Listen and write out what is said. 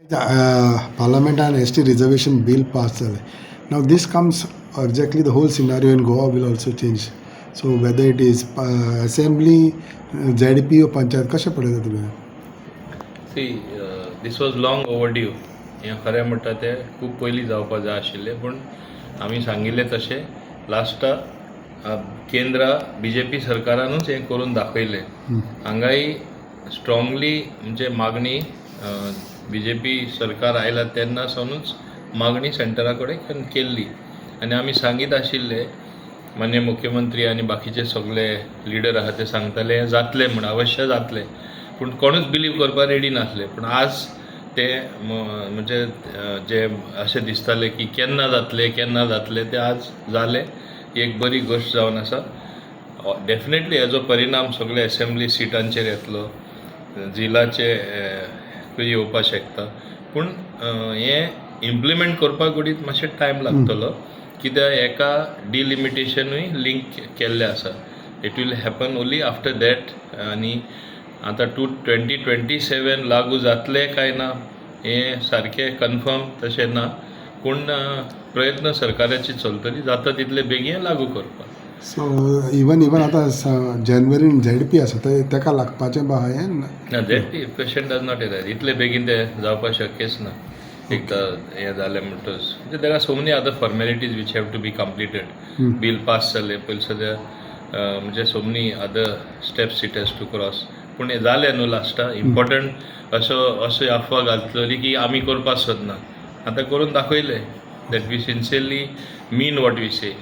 Parliament and ST reservation bill passed. Now this comes exactly the whole scenario in Goa will also change. So whether it is assembly, ZDP or panchayat, कशें पळयता तुमी? See this was long overdue. हें खरें म्हणटा तें खूब पयलीं जावपा जाय आशिल्लें, पूण आमी सांगिल्लें तशें लास्टाक केंद्र BJP सरकारानूच हें करून दाखयलें. हांगाय स्ट्रॉंगली म्हणजे मागणी BJP सरकार आयला तेन्ना सावनूच मागणी सेंटरा कडेन केल्ली आनी आमी सांगीत आशिल्ले. माननीय मुख्यमंत्री आनी बाकीचे सगळे लिडर आहा ते सांगताले हें जातलें म्हण, अवश्य जातलें, पूण कोणूच बिलीव करपाक रेडी नासले. पूण आज ते म्हणजे जे अशें दिसतालें की केन्ना जातलें ते आज जालें. ही एक बरी गोश्ट जावन आसा. डेफिनेटली हेजो परिणाम सगळे असेंब्ली सिटांचेर येतलो, जिलाचे येवपा शकता, पूण हें इम्प्लिमेंट करपाक घडीत मातशें टायम लागतलो, कित्याक एका डिलिमिटेशनूय लिंक केल्लें आसा. It will happen only after that. आनी आतां 2027 लागू जातलें काय ना हें सारकें कन्फर्म तशें ना, पूण प्रयत्न सरकाराची चलतली जाता तितले बेगीन लागू करपाक. सो इवन आता जानेवारीन ZP आसा तेका लागपाचें बा हें ना. ZP क्वेश्चन डज नॉट येता. इतले बेगीन ते जावपाक शक्यच ना. एकदां हें जालें म्हणटच म्हणजे there are so many other formalities which have to be completed. Bill pass जालें पयलीं सद्या म्हणजे so many other steps it has to cross. पूण हें जालें न्हू लास्टाक. इम्पॉर्टंट अशें अफवा घालतली की आमी करपाक सोदना. आतां करून दाखयलें that we sincerely mean what we say.